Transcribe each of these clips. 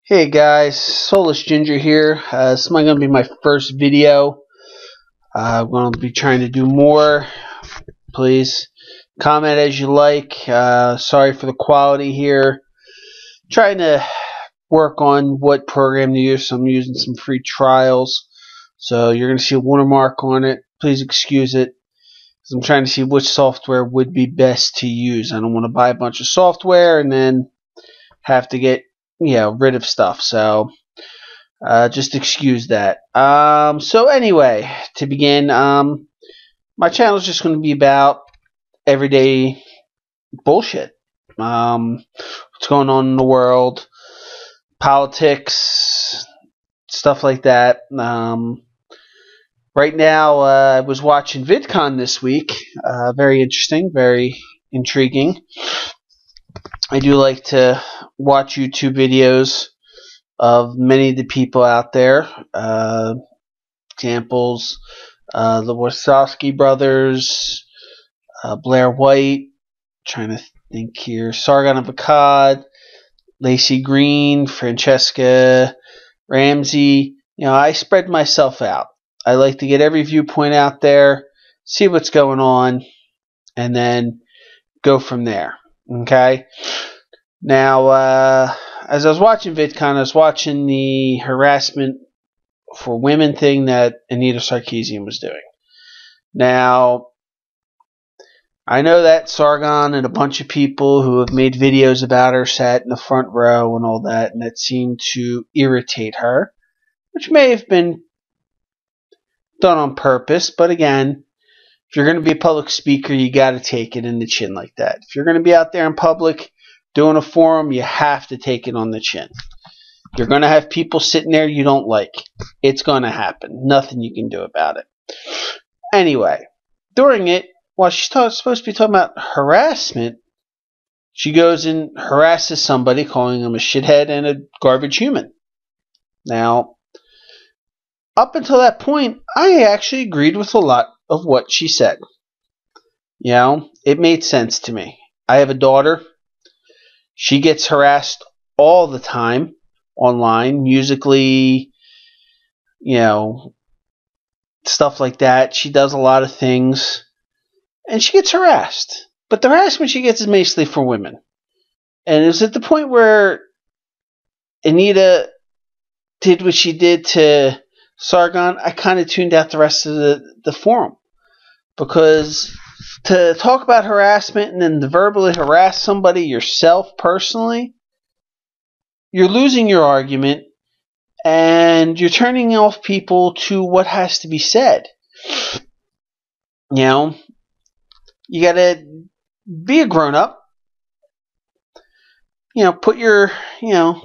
Hey guys, Soulless Ginger here. This is going to be my first video. I'm going to be trying to do more. Please comment as you like. Sorry for the quality here. Trying to work on what program to use. So I'm using some free trials. So you're going to see a watermark on it. Please excuse it. I'm trying to see which software would be best to use. I don't want to buy a bunch of software and then have to get rid of stuff. So just excuse that. So anyway, to begin, my channel is just going to be about everyday bullshit. What's going on in the world, politics, stuff like that. Right now, I was watching VidCon this week. Very interesting, very intriguing. I do like to watch YouTube videos of many of the people out there. Examples, the Wachowski brothers, Blair White, trying to think here, Sargon of Akkad, Lacey Green, Francesca Ramsey. I spread myself out. I like to get every viewpoint out there, see what's going on, and then go from there. Okay? Now, as I was watching VidCon, I was watching the harassment for women thing that Anita Sarkeesian was doing. Now, I know that Sargon and a bunch of people who have made videos about her sat in the front row and all that, and that seemed to irritate her, which may have been done on purpose, but again, if you're going to be a public speaker, you got to take it in the chin like that. If you're going to be out there in public doing a forum, you have to take it on the chin. You're going to have people sitting there you don't like. It's going to happen. Nothing you can do about it. Anyway, during it, while she's supposed to be talking about harassment, she goes and harasses somebody, calling them a shithead and a garbage human. Now, up until that point, I actually agreed with a lot of what she said. It made sense to me. I have a daughter. She gets harassed all the time online, musically, stuff like that. She does a lot of things, and she gets harassed. But the harassment she gets is mostly for women. And it was at the point where Anita did what she did to Sargon, I kind of tuned out the rest of the forum. Because to talk about harassment and then to verbally harass somebody yourself personally, you're losing your argument and you're turning off people to what has to be said. You got to be a grown-up. Put your,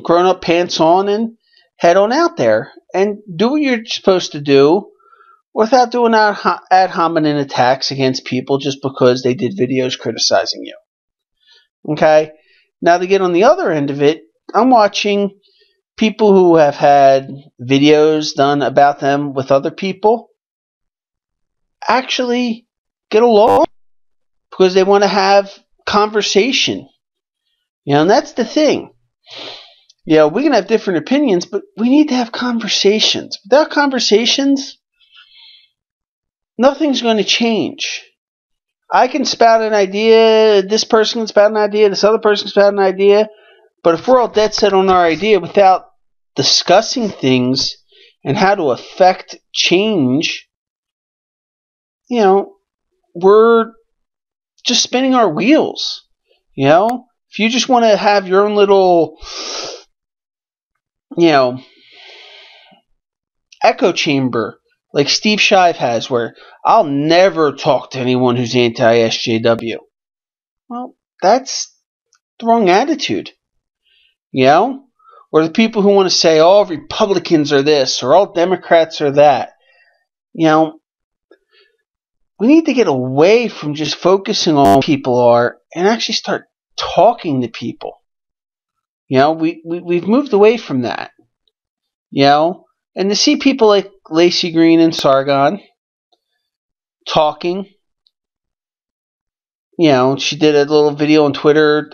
grown-up pants on and head on out there and do what you're supposed to do without doing ad hominem attacks against people just because they did videos criticizing you. Okay? Now, to get on the other end of it, I'm watching people who have had videos done about them with other people actually get along because they want to have conversation. And that's the thing. We can have different opinions, but we need to have conversations. Without conversations, nothing's going to change. I can spout an idea, this person can spout an idea, this other person can spout an idea, but if we're all dead set on our idea without discussing things and how to affect change, we're just spinning our wheels. If you just want to have your own little, echo chamber like Steve Shive has, where I'll never talk to anyone who's anti-SJW. Well, that's the wrong attitude. Or the people who want to say all Republicans are this or all Democrats are that. We need to get away from just focusing on what people are and actually start talking to people. We've moved away from that. And to see people like Lacey Green and Sargon talking, she did a little video on Twitter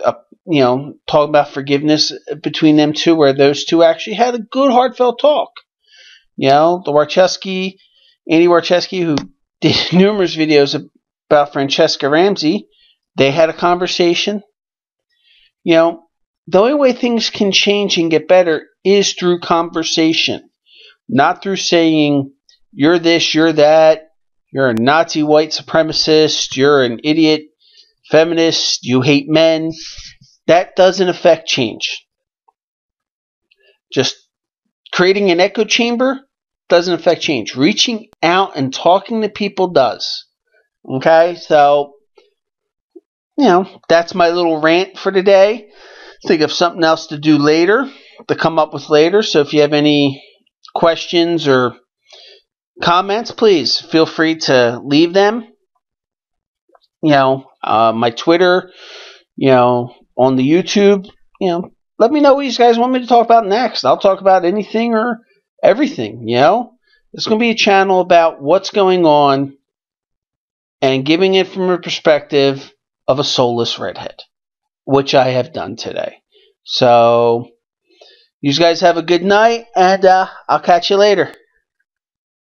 talking about forgiveness between them two, where those two actually had a good heartfelt talk. The Andy Warcheski, who did numerous videos about Francesca Ramsey, they had a conversation. The only way things can change and get better is through conversation, not through saying, you're this, you're that, you're a Nazi white supremacist, you're an idiot feminist, you hate men. That doesn't affect change. Just creating an echo chamber doesn't affect change. Reaching out and talking to people does. Okay, so, that's my little rant for today. Think of something else to do later, to come up with later. So if you have any questions or comments, please feel free to leave them. My Twitter, on the YouTube, let me know what you guys want me to talk about next. I'll talk about anything or everything, It's going to be a channel about what's going on and giving it from a perspective of a soulless redhead, which I have done today. So, you guys have a good night, and I'll catch you later.